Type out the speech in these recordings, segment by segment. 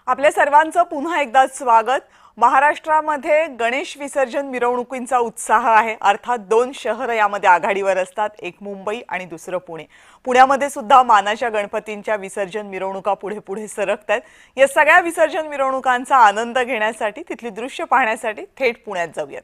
आपल्या सर्वांचं पुन्हा एकदा स्वागत। महाराष्ट्रामध्ये गणेश विसर्जन मिरवणुकींचा उत्साह आहे। अर्थात दोन शहर यामध्ये आघाडीवर असतात, एक मुंबई आणि दुसरं पुणे। पुण्यामध्ये सुद्धा मानाच्या गणपतींच्या विसर्जन मिरवणुका पुढे पुढे सरकतात। या सगळ्या विसर्जन मिरवणुकांचा आनंद घेण्यासाठी, तिथली दृश्य पाहण्यासाठी थेट पुण्यात जाऊयात।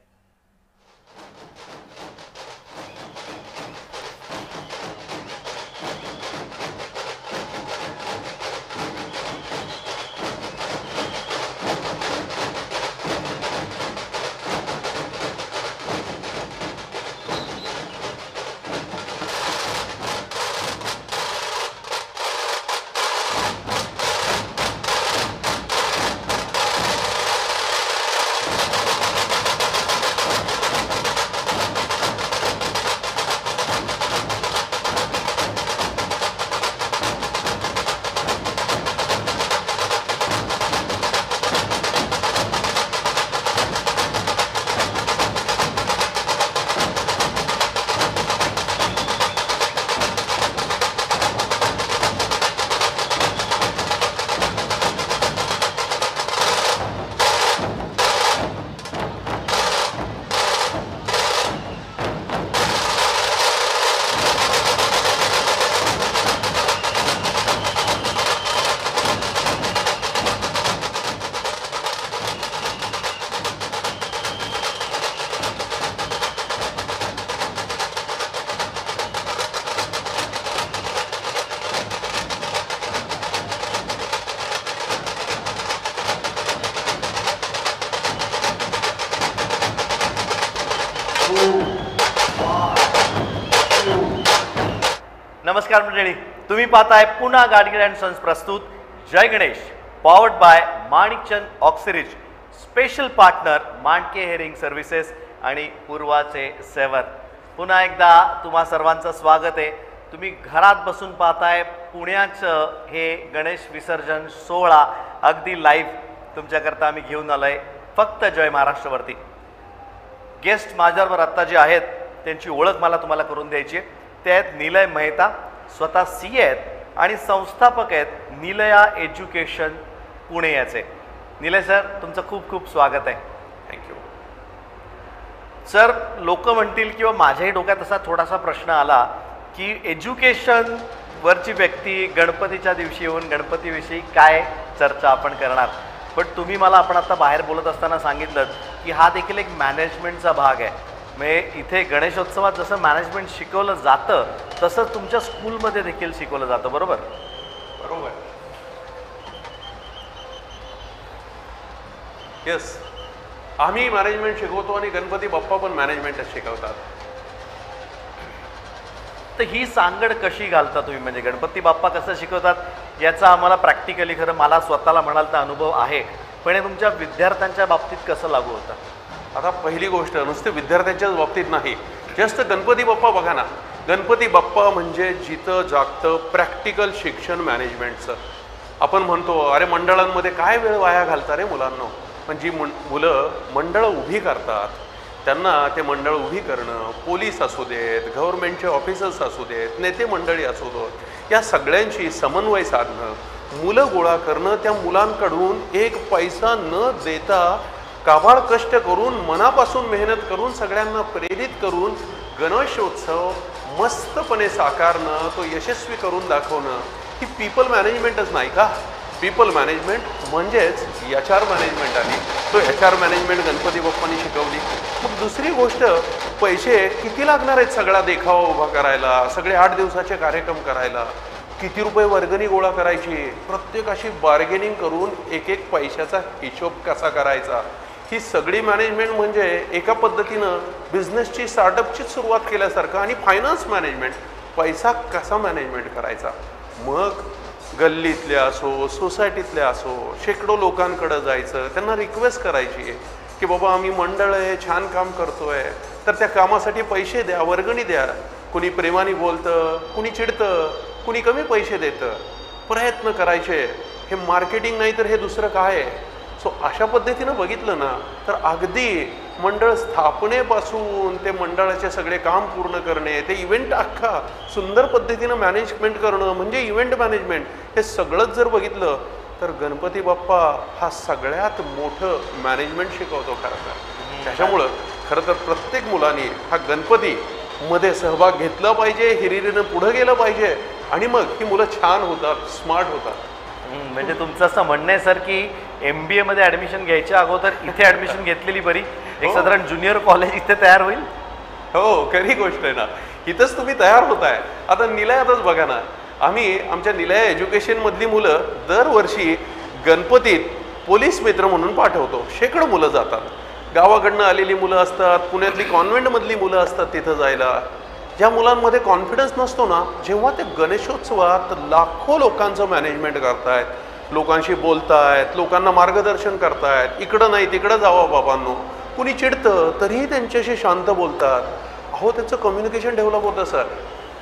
नमस्कार मंडळी, तुम्ही पाहताय पुन्हा गाडगीळ अँड सन्स प्रस्तुत Jai Ganesh, powered by Manikchand oxyrich, special partner Mandke hearing services आणि पूर्वाचे सेवर। पुन्हा एकदा तुम्हा सर्वांचं स्वागत आहे। तुम्ही घरात बसून पाहताय पुण्याचं हे गणेश विसर्जन सोहळा अगदी लाईव्ह तुमच्याकरता आम्ही घेऊन आलोय फक्त जय महाराष्ट्रवरती। गेस्ट माझ्याबरोबर आत्ता जे आहेत त्यांची ओळख मला तुम्हाला करून द्यायची आहे। ते आहेत निलय मेहता, स्वतः सीए आहेत आणि संस्थापक आहेत निलया एज्युकेशन पुणे याचे। निलय सर, तुमचं खूप खूप स्वागत आहे। थँक्यू सर, लोक म्हणतील किंवा माझ्याही डोक्यात असा थोडासा प्रश्न आला की एज्युकेशन वरची व्यक्ती गणपतीच्या दिवशी येऊन गणपतीविषयी काय चर्चा आपण करणार, पण तुम्ही मला आपण आता बाहेर बोलत असताना सांगितलं की हा देखील एक मॅनेजमेंटचा भाग आहे। म्हणजे इथे गणेशोत्सवात जसं मॅनेजमेंट शिकवलं जातं तसं तुमच्या स्कूलमध्ये देखील शिकवलं जातं, बरोबर? बरोबर, येस। आम्ही मॅनेजमेंट शिकवतो आणि गणपती बाप्पा पण मॅनेजमेंटच शिकवतात। तर ही सांगड कशी घालता तुम्ही, म्हणजे गणपती बाप्पा कसं शिकवतात याचा आम्हाला प्रॅक्टिकली, खरं मला स्वतःला म्हणाल तर अनुभव आहे, पण हे तुमच्या विद्यार्थ्यांच्या बाबतीत कसं लागू होतं? आता पहिली गोष्ट, नुसते विद्यार्थ्यांच्याच बाबतीत नाही, जस्ट गणपती बाप्पा बघा ना। गणपती बाप्पा म्हणजे जिथं जागतं प्रॅक्टिकल शिक्षण मॅनेजमेंटचं। आपण म्हणतो अरे मंडळांमध्ये काय वेळ वाया घालता रे मुलांना, पण जी मुलं मंडळं उभी करतात त्यांना ते मंडळ उभी करणं, पोलीस असू देत, गव्हर्नमेंटचे ऑफिसर्स असू देत, नेते मंडळी असू देत, या सगळ्यांशी समन्वय साधणं, मुलं गोळा करणं, त्या मुलांकडून एक पैसा न देता काबाड कष्ट करून मनापासून मेहनत करून सगळ्यांना प्रेरित करून गणेशोत्सव मस्तपणे साकारणं, तो यशस्वी करून दाखवणं, ही पीपल मॅनेजमेंटच नाही का? पीपल मॅनेजमेंट म्हणजेच HR मॅनेजमेंट आली। तो HR मॅनेजमेंट गणपती बाप्पांनी शिकवली। मग दुसरी गोष्ट, पैसे किती लागणार आहेत सगळा देखावा उभा करायला, सगळे 8 दिवसाचे कार्यक्रम करायला, किती रुपये वर्गणी गोळा करायची, प्रत्येकाशी बार्गेनिंग करून एक एक पैशाचा हिशोब कसा करायचा, ही सगळी मॅनेजमेंट म्हणजे एका पद्धतीनं बिझनेसची स्टार्टअपची सुरुवात केल्यासारखं। आणि फायनान्स मॅनेजमेंट, पैसा कसा मॅनेजमेंट करायचा। मग गल्लीतल्या असो, सोसायटीतले असो, शेकडो लोकांकडे जायचं, त्यांना रिक्वेस्ट करायची की बाबा आम्ही मंडळ आहे, छान काम करतोय, तर त्या कामासाठी पैसे द्या, वर्गणी द्या। कुणी प्रेमाने बोलतं, कुणी चिडतं, कुणी कमी पैसे देतं, प्रयत्न करायचे। हे मार्केटिंग नाही तर हे दुसरं काय आहे? सो अशा पद्धतीनं बघितलं ना तर अगदी मंडळ स्थापनेपासून ते मंडळाचे सगळे काम पूर्ण करणे, ते इव्हेंट अख्खा सुंदर पद्धतीनं मॅनेजमेंट करणं म्हणजे इव्हेंट मॅनेजमेंट, हे सगळंच जर बघितलं तर गणपती बाप्पा हा सगळ्यात मोठं मॅनेजमेंट शिकवतो खरं तर. त्याच्यामुळं खरं तर प्रत्येक मुलांनी हा गणपती मध्ये सहभाग घेतला पाहिजे, हिरिरीनं पुढे गेलं पाहिजे आणि मग ही मुलं छान होतात, स्मार्ट होतात. म्हणजे तुमचं असं म्हणणं आहे सर की MBA मध्ये ऍडमिशन घ्यायच्या अगोदर इथे ऍडमिशन घेतलेली बरी, एक साधारण ज्युनियर कॉलेज इथे तयार होईल. हो, खरी गोष्ट आहे ना. इथंच तुम्ही तयार होताय. आता निलयातच बघा ना, आम्ही आमच्या निलया एज्युकेशन मधली मुलं दरवर्षी गणपतीत पोलीस मित्र म्हणून पाठवतो. शेकडो मुलं जातात, गावाकडनं आलेली मुलं असतात, पुण्यातली कॉन्व्हेंटमधली मुलं असतात तिथं जायला. ज्या मुलांमध्ये कॉन्फिडन्स नसतो ना, जेव्हा ते गणेशोत्सवात लाखो लोकांचं मॅनेजमेंट करतायत, लोकांशी बोलतायत, लोकांना मार्गदर्शन करतायत, इकडं नाही तिकडं जावं बाबांनो, कुणी चिडतं तरीही त्यांच्याशी शांत बोलतात. अहो, त्यांचं कम्युनिकेशन डेव्हलप होतं सर,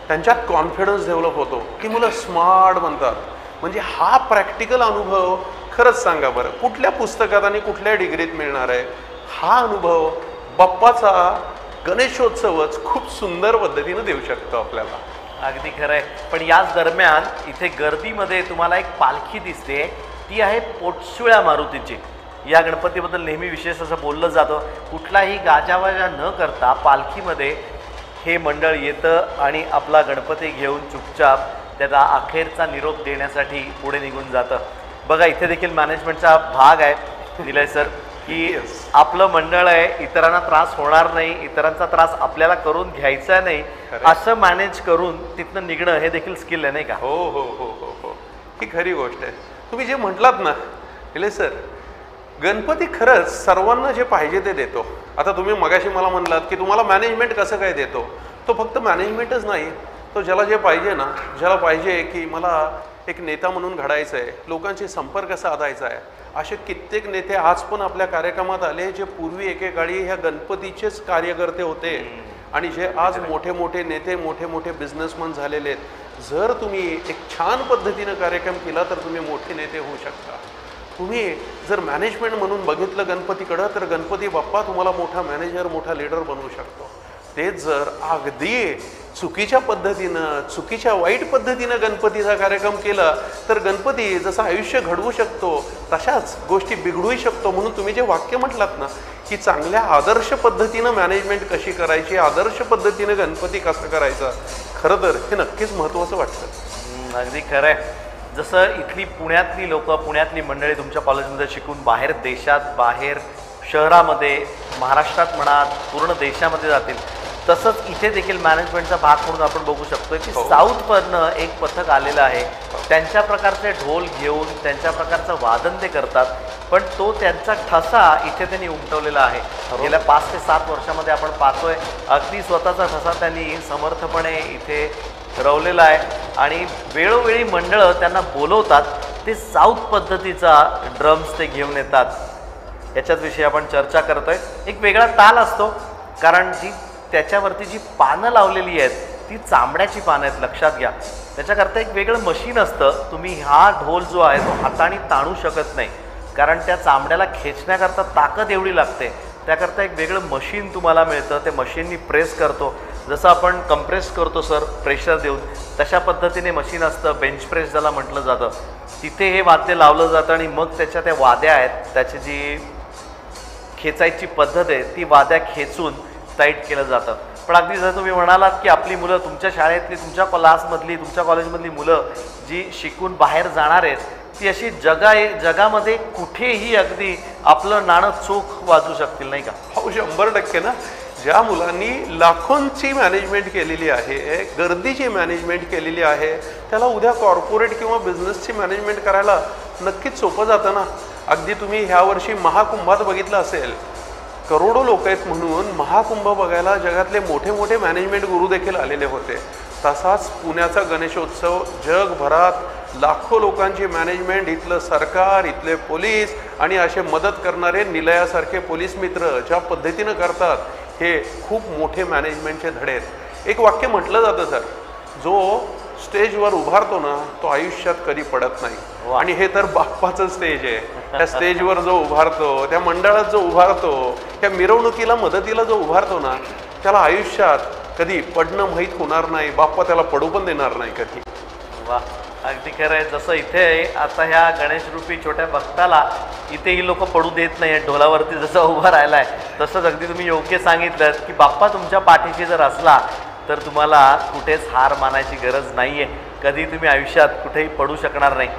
त्यांच्यात कॉन्फिडन्स डेव्हलप होतो, की मुलं स्मार्ट बनतात. म्हणजे हा प्रॅक्टिकल अनुभव खरंच सांगा बरं, कुठल्या पुस्तकात आणि कुठल्या डिग्रीत मिळणार आहे? हा अनुभव बाप्पाचा गणेशोत्सवच खूप सुंदर पद्धतीनं देऊ शकतो आपल्याला. अगदी खरं आहे. पण याच दरम्यान इथे गर्दीमध्ये तुम्हाला एक पालखी दिसते, ती आहे पोटसुळ्या मारुतीची. या गणपतीबद्दल नेहमी विशेष असं बोललं जातं. कुठलाही गाजावाजा न करता पालखीमध्ये हे मंडळ येतं आणि आपला गणपती घेऊन चुपचाप त्याचा अखेरचा निरोप देण्यासाठी पुढे निघून जातं. बघा, इथे देखील मॅनेजमेंटचा भाग आहे निलय सर, की आपलं मंडळ आहे, इतरांना त्रास होणार नाही, इतरांचा त्रास आपल्याला करून घ्यायचा नाही, असं मॅनेज करून तिथनं निघणं हे देखील स्किल आहे, नाही का? हो हो हो हो हो, ही खरी गोष्ट आहे. तुम्ही जे म्हटलात ना निलय सर, गणपती खरंच सर्वांना जे पाहिजे ते देतो. आता तुम्ही मगाशी मला म्हणलात की तुम्हाला मॅनेजमेंट कसं काय देतो, तो फक्त मॅनेजमेंटच नाही, तो ज्याला जे पाहिजे ना, ज्याला पाहिजे की मला एक नेता म्हणून घडायचं आहे, लोकांशी संपर्क साधायचा आहे, असे कित्येक नेते आज पण आपल्या कार्यक्रमात आले, जे पूर्वी एकेकाळी ह्या गणपतीचेच कार्यकर्ते होते आणि जे आज मोठे मोठे नेते, मोठे मोठे बिझनेसमन झालेले आहेत. जर तुम्ही एक छान पद्धतीनं कार्यक्रम केला तर तुम्ही मोठे नेते होऊ शकता. तुम्ही जर मॅनेजमेंट म्हणून बघितलं गणपतीकडं, तर गणपती बाप्पा तुम्हाला मोठा मॅनेजर, मोठा लीडर बनवू शकतो. तेच जर अगदी चुकीच्या पद्धतीनं, चुकीच्या वाईट पद्धतीनं गणपतीचा कार्यक्रम केला, तर गणपती जसं आयुष्य घडवू शकतो तशाच गोष्टी बिघडूही शकतो. म्हणून तुम्ही जे वाक्य म्हटलात ना, की चांगल्या आदर्श पद्धतीनं मॅनेजमेंट कशी करायची, आदर्श पद्धतीनं गणपती कसा करायचा, खरं तर हे नक्कीच महत्त्वाचं वाटतं. अगदी खरं आहे. जसं इथली पुण्यातली लोकं, पुण्यातली मंडळी तुमच्या कॉलेजमध्ये शिकून बाहेर देशात, बाहेर शहरामध्ये, महाराष्ट्रात म्हणा, पूर्ण देशामध्ये जातील, तसंच इथे देखील मॅनेजमेंटचा भाग म्हणून आपण बघू शकतो की साऊथमधनं एक पथक आलेलं आहे. त्यांच्या प्रकारचे ढोल घेऊन त्यांच्या प्रकारचं वादन ते करतात, पण तो त्यांचा ठसा इथे त्यांनी उमटवलेला आहे. गेल्या 5 ते 7 वर्षामध्ये आपण पाहतोय अगदी स्वतःचा ठसा त्यांनी समर्थपणे इथे रवलेला आहे आणि वेळोवेळी मंडळं त्यांना बोलवतात, ते साऊथ पद्धतीचा ड्रम्स ते घेऊन येतात. याच्याच विषयी आपण चर्चा करतोय. एक वेगळा ताल असतो, कारण जी त्याच्यावरती जी पानं लावलेली आहेत ती चांबड्याची पानं आहेत, लक्षात घ्या. त्याच्याकरता एक वेगळं मशीन असतं. तुम्ही हा ढोल जो आहे तो हाताने ताणू शकत नाही, कारण त्या चांबड्याला खेचण्याकरता ताकद एवढी लागते. त्याकरता एक वेगळं मशीन तुम्हाला मिळतं, ते मशीननी प्रेस करतो. जसं आपण कंप्रेस करतो सर प्रेशर देऊन, तशा पद्धतीने मशीन असतं. बेंच प्रेस ज्याला म्हटलं जातं, तिथे हे वाद्य लावलं जातं आणि मग त्याच्या त्या वाद्या आहेत, त्याची जी खेचायची पद्धत आहे ती वाद्या खेचून टाईट केलं जातं. पण अगदी जर तुम्ही म्हणालात की आपली मुलं, तुमच्या शाळेतली, तुमच्या क्लासमधली, तुमच्या कॉलेजमधली मुलं जी शिकून बाहेर जाणार आहेत, ती अशी जगामध्ये कुठेही अगदी आपलं नाणं चोख वाजू शकतील, नाही का? हो, 100% ना. ज्या मुलांनी लाखोंची मॅनेजमेंट केलेली आहे, गर्दीची मॅनेजमेंट केलेली आहे, त्याला उद्या कॉर्पोरेट किंवा बिझनेसची मॅनेजमेंट करायला नक्कीच सोपं जातं ना. अगदी तुम्ही ह्या वर्षी महाकुंभात बघितलं असेल, करोडो लोक आहेत म्हणून महाकुंभ बघायला जगातले मोठे मोठे मॅनेजमेंट गुरु देखील आलेले होते. तसाच पुण्याचा गणेशोत्सव जगभरात लाखो लोकांची मॅनेजमेंट, इथलं सरकार, इथले पोलीस आणि असे मदत करणारे निलयासारखे पोलीस मित्र ज्या पद्धतीनं करतात, हे खूप मोठे मॅनेजमेंटचे धडे आहेत. एक वाक्य म्हटलं जातं सर, जो स्टेजवर उभारतो ना तो आयुष्यात कधी पडत नाही. आणि हे तर बाप्पाचं स्टेज आहे. त्या स्टेजवर जो उभारतो, त्या मंडळात जो उभारतो, त्या मिरवणुकीला मदतीला जो उभारतो ना, त्याला आयुष्यात कधी पडणं माहीत होणार नाही. बाप्पा त्याला पडू पण देणार नाही कधी. वा, अगदी खरं आहे. जसं इथे आता ह्या गणेश रूपी छोट्या भक्ताला इथे ही लोक पडू देत नाही आहेत, ढोलावरती जसं उभं राहिला आहे तसंच अगदी तुम्ही योग्य सांगितलं की बाप्पा तुमच्या पाठीशी जर असला तर तुम्हाला कुठेच हार मानायची गरज नाही आहे. कधी तुम्ही आयुष्यात कुठेही पडू शकणार नाही.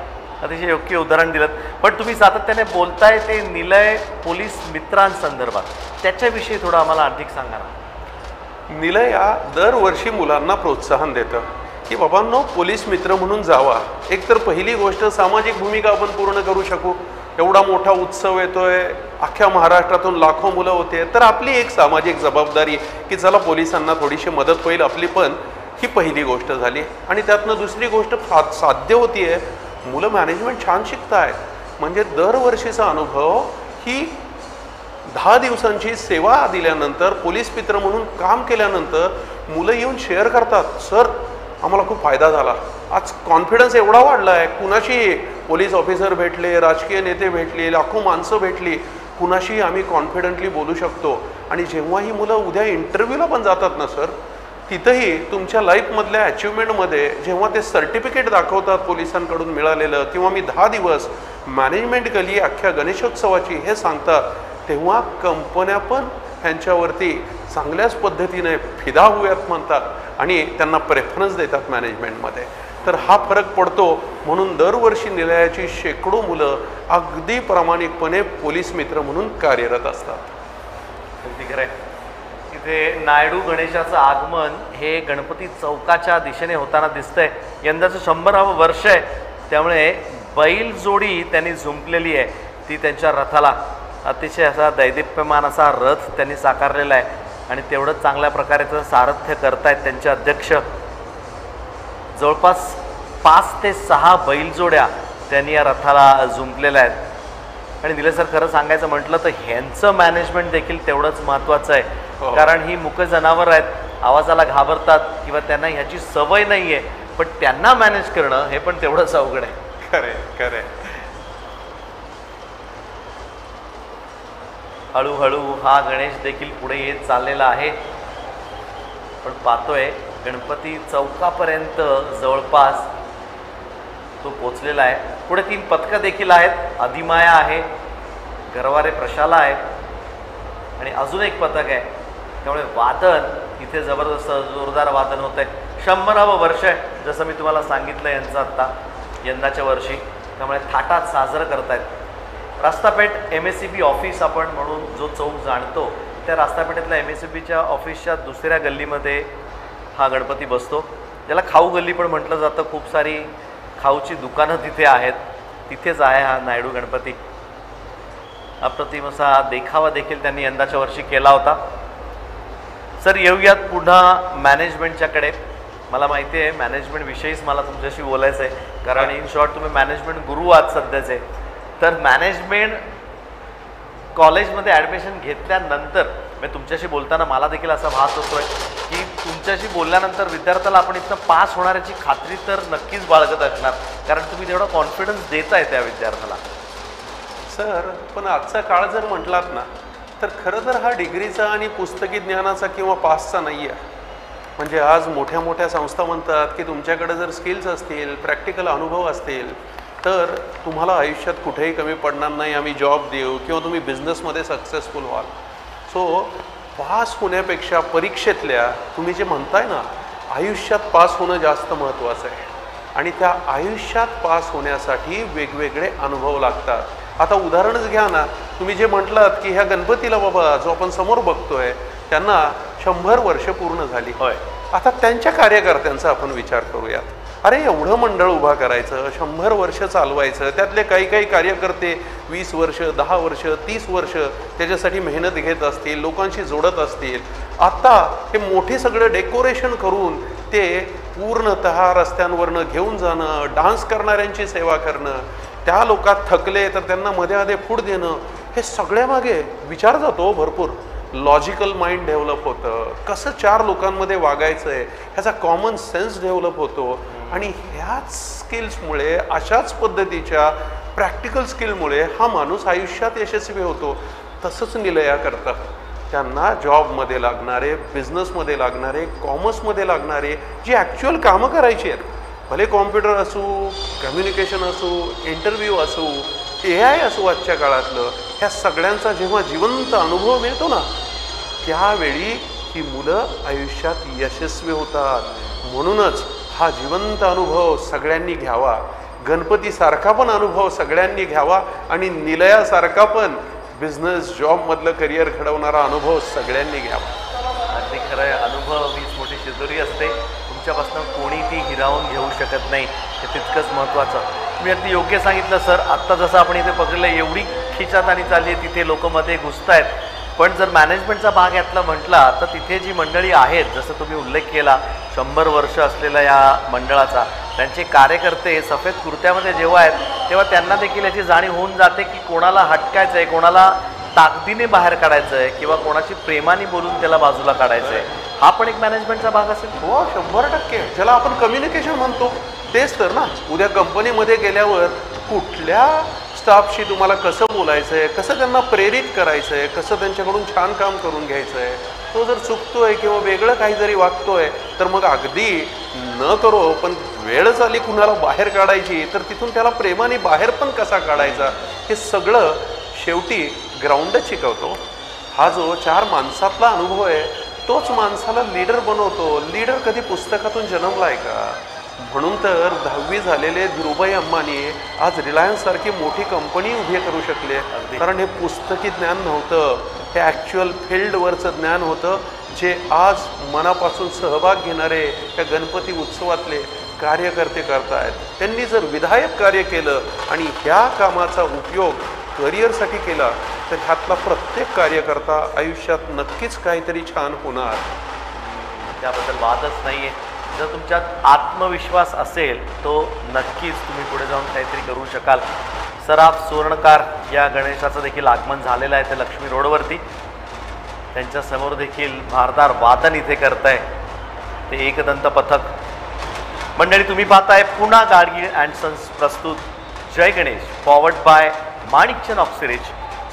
अतिशय योग्य उदाहरण दिलं. पण तुम्ही सातत्याने बोलताय ते निलय पोलीस मित्रांसंदर्भात, त्याच्याविषयी थोडं आम्हाला अधिक सांगा ना. निलय दरवर्षी मुलांना प्रोत्साहन देतं की बाबांनो पोलीस मित्र म्हणून जावा. एक तर पहिली गोष्ट सामाजिक भूमिका आपण पूर्ण करू शकू. एवढा मोठा उत्सव येतोय, अख्ख्या महाराष्ट्रातून लाखो मुलं होते, तर आपली एक सामाजिक जबाबदारी की चला पोलिसांना थोडीशी मदत होईल आपली, पण ही पहिली गोष्ट झाली. आणि त्यातनं दुसरी गोष्ट साध्य होतीये, मुलं मॅनेजमेंट छान शिकतायत. म्हणजे दरवर्षीचा अनुभव ही 10 दिवसांची सेवा दिल्यानंतर, पोलीस मित्र म्हणून काम केल्यानंतर मुलं येऊन शेअर करतात, सर आम्हाला खूप फायदा झाला, आज कॉन्फिडन्स एवढा वाढला आहे, कुणाशी पोलीस ऑफिसर भेटले, राजकीय नेते भेटले, लाखो माणसं भेटली, कुणाशी आम्ही कॉन्फिडंटली बोलू शकतो. आणि जेव्हा ही मुलं उद्या इंटरव्ह्यूला पण जातात ना सर, तिथंही तुमच्या लाईफमधल्या अचिव्हमेंटमध्ये जेव्हा ते सर्टिफिकेट दाखवतात पोलिसांकडून मिळालेलं, किंवा मी 10 दिवस मॅनेजमेंट केली अख्ख्या गणेशोत्सवाची हे सांगतात, तेव्हा कंपन्या पण ह्यांच्यावरती चांगल्याच पद्धतीने फिदा होऊयात म्हणतात आणि त्यांना प्रेफरन्स देतात मॅनेजमेंटमध्ये. तर हा फरक पडतो. म्हणून दरवर्षी निलयाची शेकडो मुलं अगदी प्रामाणिकपणे पोलीस मित्र म्हणून कार्यरत असतात. अगदी खरं आहे. इथे नायडू गणेशाचं आगमन हे गणपती चौकाच्या दिशेने होताना दिसतंय. यंदाचं 100वे वर्ष आहे, त्यामुळे बैल जोडी त्यांनी जुंपलेली आहे. ती त्यांच्या रथाला अतिशय असा दैदिप्यमान असा रथ त्यांनी साकारलेला आहे आणि तेवढंच चांगल्या प्रकारे त्याचं सारथ्य करतायत त्यांचे अध्यक्ष. जवळपास 5 ते 6 बैलजोड्या त्यांनी या रथाला जुंपलेल्या आहेत. आणि निलय सर, खरं सांगायचं म्हटलं तर ह्यांचं मॅनेजमेंट देखील तेवढंच महत्त्वाचं आहे. कारण ही मुक जनावर आहेत, आवाजाला घाबरतात किंवा त्यांना ह्याची सवय नाही आहे, पण त्यांना मॅनेज करणं हे पण तेवढंच अवघड आहे. खरे खरे. हळूहळू हा गणेश देखील पुढे येत चाललेला आहे. पण पाहतोय गणपती चौकापर्यंत जवळपास तो पोचलेला आहे. पुढे 3 पथकं देखील आहेत. अधिमाया आहे, गरवारे प्रशाला आहे आणि अजून एक पथक आहे. त्यामुळे वादन इथे जबरदस्त जोरदार वादन होत आहे. 100वे वर्ष आहे जसं मी तुम्हाला सांगितलं यांचं आत्ता यंदाच्या वर्षी, त्यामुळे थाटात साजरं करतायत. रास्तापेठ MSCB ऑफिस आपण म्हणून जो चौक जाणतो, त्या रास्तापेठेतल्या MSCBच्या ऑफिसच्या दुसऱ्या गल्लीमध्ये हा गणपती बसतो, ज्याला खाऊ गल्ली पण म्हटलं जातं. खूप सारी खाऊची दुकानं तिथे आहेत. तिथेच आहे हा नायडू गणपती. अप्रतिम असा देखावा देखील त्यांनी यंदाच्या वर्षी केला होता. सर, येऊयात पुन्हा मॅनेजमेंटच्याकडे. मला माहिती आहे मॅनेजमेंटविषयीच मला तुमच्याशी बोलायचं आहे, कारण इन शॉर्ट तुम्ही मॅनेजमेंट गुरु आहात सध्याचे. तर मॅनेजमेंट कॉलेजमध्ये ॲडमिशन घेतल्यानंतर मी तुमच्याशी बोलताना मला देखील असा भास होतोय की तुमच्याशी बोलल्यानंतर विद्यार्थ्याला आपण इथं पास होण्याची खात्री तर नक्कीच बाळगत असणार, कारण तुम्ही तेवढा कॉन्फिडन्स देताय त्या विद्यार्थ्याला. सर, पण आजचा काळ जर म्हटलात ना, तर खरं तर हा डिग्रीचा आणि पुस्तकी ज्ञानाचा किंवा पासचा नाही आहे. म्हणजे आज मोठ्या मोठ्या संस्था म्हणतात की तुमच्याकडे जर स्किल्स असतील, प्रॅक्टिकल अनुभव असतील, तर तुम्हाला आयुष्यात कुठेही कमी पडणार नाही, आम्ही जॉब देऊ किंवा तुम्ही बिझनेसमध्ये सक्सेसफुल व्हाल. सो पास होण्यापेक्षा परीक्षेतल्या तुम्ही जे म्हणताय ना, आयुष्यात पास होणं जास्त महत्त्वाचं आहे. आणि त्या आयुष्यात पास होण्यासाठी वेगवेगळे अनुभव लागतात. आता उदाहरणच घ्या ना, तुम्ही जे म्हटलात की ह्या गणपतीला बाबा जो आपण समोर बघतोय त्यांना 100 वर्ष पूर्ण झाली. होय. आता त्यांच्या कार्यकर्त्यांचा आपण विचार करूयात. अरे एवढं मंडळ उभा करायचं, 100 वर्ष चालवायचं, त्यातले काही काही कार्यकर्ते 20 वर्ष, 10 वर्ष, 30 वर्ष त्याच्यासाठी मेहनत घेत असतील, लोकांशी जोडत असतील. आता हे मोठे सगळं डेकोरेशन करून ते पूर्णतः रस्त्यांवरनं घेऊन जाणं, डान्स करणाऱ्यांची सेवा करणं, त्या लोकात थकले तर त्यांना मध्ये मध्ये फूड देणं, हे सगळ्यामागे विचार जातो भरपूर. लॉजिकल माइंड डेव्हलप होतं, कसं 4 लोकांमध्ये वागायचं आहे ह्याचा कॉमन सेन्स डेव्हलप होतो. आणि ह्याच स्किल्समुळे, अशाच पद्धतीच्या प्रॅक्टिकल स्किलमुळे हा माणूस आयुष्यात यशस्वी होतो. तसंच निलया करतात. त्यांना जॉबमध्ये लागणारे, बिझनेसमध्ये लागणारे, कॉमर्समध्ये लागणारे जी ॲक्च्युअल कामं करायची आहेत भले कॉम्प्युटर असू, कम्युनिकेशन असू, इंटरव्ह्यू असू, AI असू आजच्या काळातलं, ह्या सगळ्यांचा जेव्हा जिवंत अनुभव मिळतो ना, त्यावेळी ही मुलं आयुष्यात यशस्वी होतात. म्हणूनच हा जिवंत अनुभव सगळ्यांनी घ्यावा. गणपतीसारखा पण अनुभव सगळ्यांनी घ्यावा आणि निलयासारखा पण बिझनेस जॉबमधलं करिअर घडवणारा अनुभव सगळ्यांनी घ्यावा. अगदी खरं आहे. अनुभव हीच मोठी शिदोरी असते. तुमच्यापासून कोणी ती हिरावून घेऊ शकत नाही, हे तितकंच महत्त्वाचं. तुम्ही अगदी योग्य सांगितलं सर. आत्ता जसं आपण इथे पकडलं, एवढी खिचाताणी चालली आहे, तिथे लोक मध्ये घुसत आहेत. पण जर मॅनेजमेंटचा भाग यातला म्हटला तर तिथे जी मंडळी आहेत, जसं तुम्ही उल्लेख केला 100 वर्ष असलेल्या या मंडळाचा, त्यांचे कार्यकर्ते सफेद कुर्त्यामध्ये जेव्हा आहेत तेव्हा त्यांना देखील याची जाणीव होऊन जाते की कोणाला हटकायचं आहे, कोणाला ताकदीने बाहेर काढायचं आहे किंवा कोणाची प्रेमाने बोलून त्याला बाजूला काढायचं आहे. हा पण एक मॅनेजमेंटचा भाग असेल. हो, 100%. ज्याला आपण कम्युनिकेशन म्हणतो तेच तर ना. उद्या कंपनीमध्ये गेल्यावर कुठल्या स्टाफशी तुम्हाला कसं बोलायचं आहे, कसं त्यांना प्रेरित करायचं आहे, कसं त्यांच्याकडून छान काम करून घ्यायचं आहे. तो जर चुकतोय किंवा वेगळं काहीतरी वागतोय तर मग अगदी न करो, पण वेळच आली कुणाला बाहेर काढायची तर तिथून त्याला प्रेमाने बाहेर पण कसा काढायचा, हे सगळं शेवटी ग्राउंडच शिकवतो. हा जो 4 माणसातला अनुभव आहे तोच माणसाला लीडर बनवतो. लीडर कधी पुस्तकातून जन्मला आहे का? म्हणून तर 10वी झालेले धीरूभाई अंबानी आज रिलायन्स सारखी मोठी कंपनी उभी करू शकले. कारण हे पुस्तकी ज्ञान नव्हतं, हे ॲक्च्युअल फील्डवरचं ज्ञान होतं, जे आज मनापासून सहभाग घेणारे त्या गणपती उत्सवातले कार्यकर्ते करतायत. त्यांनी जर विधायक कार्य केलं आणि ह्या कामाचा उपयोग करिअरसाठी केला तर ह्यातला प्रत्येक कार्यकर्ता आयुष्यात नक्कीच काहीतरी छान होणार. त्याबद्दल वादच नाही आहे. जर तुमच्यात आत्मविश्वास असेल तो नक्कीच तुम्ही पुढे जाऊन काहीतरी करू शकाल. सराफ सुवर्णकार या गणेशाचं देखील आगमन झालेलं आहे ते लक्ष्मी रोडवरती. त्यांच्यासमोर देखील भारदार वादन इथे करताय ते एकदंत पथक. मंडळी, तुम्ही पाहताय पुणा गाडगीळ अँड सन्स प्रस्तुत Jai Ganesh, powered by Manikchand oxyrich,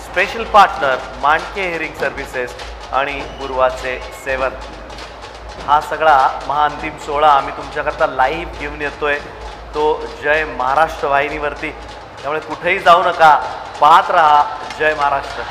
special partner Mandke hearing services आणि पूर्वाचे सेवन. हा सगळा महाअंतिम सोहळा आम्ही तुमच्याकरता लाईव्ह घेऊन येतोय तो जय महाराष्ट्र वाहिनीवरती. त्यामुळे कुठेही जाऊ नका, पाहत राहा जय महाराष्ट्र.